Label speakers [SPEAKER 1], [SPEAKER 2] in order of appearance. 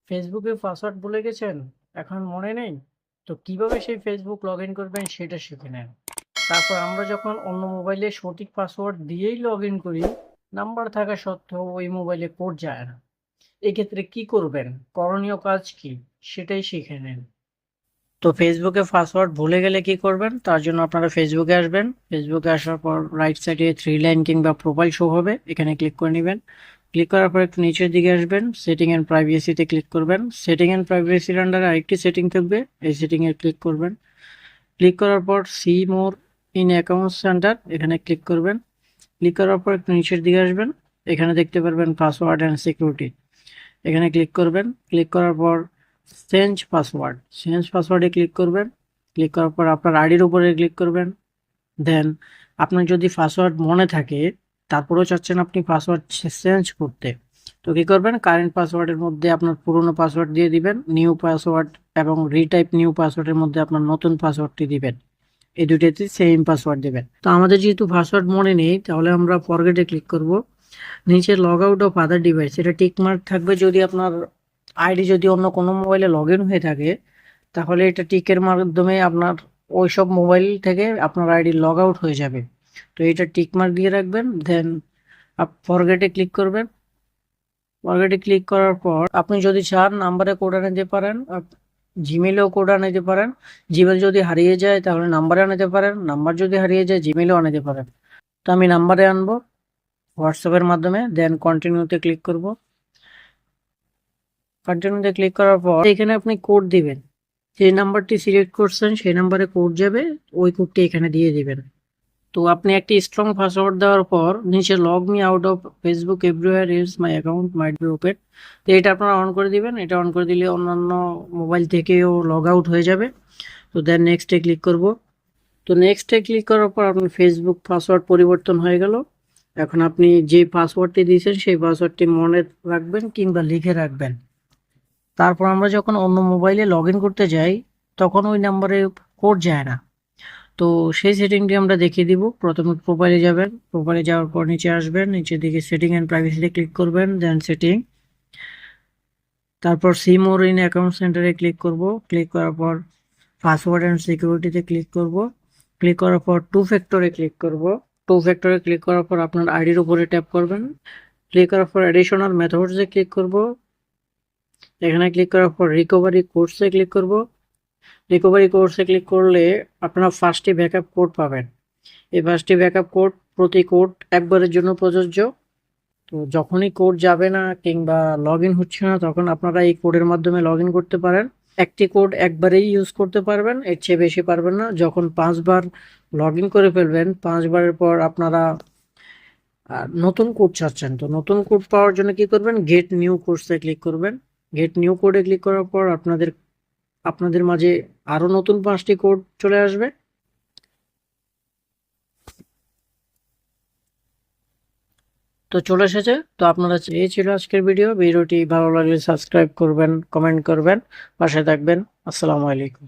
[SPEAKER 1] ফেসবুকে পাসওয়ার্ড ভুলে গেছেন? এখন মনে নেই? তো কিভাবে সেই ফেসবুক লগইন করবেন সেটা শিখে নেন। তারপর আমরা যখন অন্য মোবাইলে সঠিক পাসওয়ার্ড দিয়েই লগইন করি, নাম্বার থাকা সত্ত্বেও ওই মোবাইলে কোড যায় না। এক্ষেত্রে কি করবেন? করণীয় কাজ কি? সেটাই শিখে নিন। তো ফেসবুকে পাসওয়ার্ড ভুলে গেলে কি করবেন? তার জন্য আপনারা ফেসবুকে আসবেন। ফেসবুকে আসার পর রাইট সাইডে 3 লাইন কিংবা প্রোফাইল শো হবে। এখানে ক্লিক করে নিবেন। ক্লিক করার পর একটু নিচের দিকে আসবেন। সেটিং এন্ড প্রাইভেসিতে ক্লিক করবেন। সেটিং এন্ড প্রাইভেসির আন্ডারে আরেকটি সেটিং থাকবে। এই সেটিং এ ক্লিক করবেন। ক্লিক করার পর see more in account centre এখানে ক্লিক করবেন। ক্লিক করার পর একটু নিচের দিকে আসবেন। এখানে দেখতে পারবেন পাসওয়ার্ড অ্যান্ড সিকিউরিটি। এখানে ক্লিক করবেন। ক্লিক করার পর চেঞ্জ পাসওয়ার্ডে ক্লিক করবেন। ক্লিক করার পর আপনার আইডির উপরে ক্লিক করবেন। দেন আপনার যদি পাসওয়ার্ড মনে থাকে, তারপরেও চাচ্ছেন আপনি পাসওয়ার্ড চেঞ্জ করতে, তো কি করবেন? কারেন্ট পাসওয়ার্ডের মধ্যে আপনার পুরনো পাসওয়ার্ড দিয়ে দিবেন, নিউ পাসওয়ার্ড এবং রিটাইপ নিউ পাসওয়ার্ডের মধ্যে আপনার নতুন পাসওয়ার্ডটি দিবেন। এই দুইটাতে সেম পাসওয়ার্ড দিবেন। তো আমাদের যেহেতু পাসওয়ার্ড মনে নেই, তাহলে আমরা ফরগেটে ক্লিক করব। নিচে log out of other device এটা টিক মার্ক থাকবে। যদি আপনার আইডি যদি অন্য কোনো মোবাইলে লগ ইন হয়ে থাকে, তাহলে এটা টিকের মাধ্যমে আপনার ওইসব মোবাইল থেকে আপনার আইডি লগ আউট হয়ে যাবে। তো এটা টিক মার্ক দিয়ে রাখবেন। দেন ফরগেটে ক্লিক করবেন। ফরগেটে ক্লিক করার পর আপনি যদি চান নাম্বারে কোড আনতে পারেন, জিমেলেও কোড আনাতে পারেন। জিমেল যদি হারিয়ে যায় তাহলে নাম্বারে আনাতে পারেন, নাম্বার যদি হারিয়ে যায় জিমেলেও আনাতে পারেন। তো আমি নাম্বারে আনবো হোয়াটসঅ্যাপের মাধ্যমে। দেন কন্টিনিউতে ক্লিক করব। কন্টিনিউতে ক্লিক করার পর এখানে আপনি কোড দিবেন। যে নাম্বারটি সিলেক্ট করছেন সেই নাম্বারে কোড যাবে, ওই কোডটি এখানে দিয়ে দিবেন। তো আপনি একটি স্ট্রং পাসওয়ার্ড দেওয়ার পর নিচে log me out of Facebook everywhere is my account might be open, তো এটা আপনারা অন করে দিবেন। এটা অন করে দিলে অন্যান্য মোবাইল থেকেও লগ আউট হয়ে যাবে। তো দেন নেক্সটে ক্লিক করব। তো নেক্সটে ক্লিক করার পর আপনার ফেসবুক পাসওয়ার্ড পরিবর্তন হয়ে গেল। এখন আপনি যে পাসওয়ার্ডটি দিয়েছেন সেই পাসওয়ার্ডটি মনে রাখবেন কিংবা লিখে রাখবেন। তারপর আমরা যখন অন্য মোবাইলে লগ ইন করতে যাই, তখন ওই নাম্বারে কোড যায় না। তো সেই সেটিংটি আমরা দেখিয়ে দিব। প্রথমে প্রোফাইলে যাবেন। প্রোফাইলে যাওয়ার পর নিচে আসবেন। নিচের দিকে সেটিং অ্যান্ড প্রাইভেসিতে ক্লিক করবেন। দেন সেটিং, তারপর সি মোর ইন অ্যাকাউন্ট সেন্টারে ক্লিক করব। ক্লিক করার পর পাসওয়ার্ড অ্যান্ড সিকিউরিটিতে ক্লিক করব। ক্লিক করার পর টু ফ্যাক্টরে ক্লিক করব। টু ফ্যাক্টরে ক্লিক করার পর আপনার আইডির উপরে ট্যাপ করবেন। ক্লিক করার পর অ্যাডিশনাল মেথডসে ক্লিক করব। এখানে ক্লিক করার পর রিকভারি কোর্সে ক্লিক করব। রিকভারি কোর্সে ক্লিক করলে আপনারা 5টি ব্যাকআপ কোড পাবেন। এই 5টি ব্যাকআপ কোড, প্রতি কোড একবারের জন্য প্রযোজ্য। তো যখনই কোড যাবে না কিংবা লগ ইন হচ্ছে না, তখন আপনারা এই কোডের মাধ্যমে লগ ইন করতে পারেন। একটি কোড একবারেই ইউজ করতে পারবেন, এর চেয়ে বেশি পারবেন না। যখন 5বার লগ ইন করে ফেলবেন, 5বারের পর আপনারা নতুন কোড চাচ্ছেন, তো নতুন কোড পাওয়ার জন্য কি করবেন? গেট নিউ কোর্সে ক্লিক করবেন। গেট নিউ কোডে ক্লিক করার পর আপনাদের মাঝে আরো নতুন 5টি কোড চলে আসবে। তো চলে এসেছে। তো আপনারা, এই ছিল আজকের ভিডিওটি ভালো লাগলে সাবস্ক্রাইব করবেন, কমেন্ট করবেন, পাশে থাকবেন। আসসালামু আলাইকুম।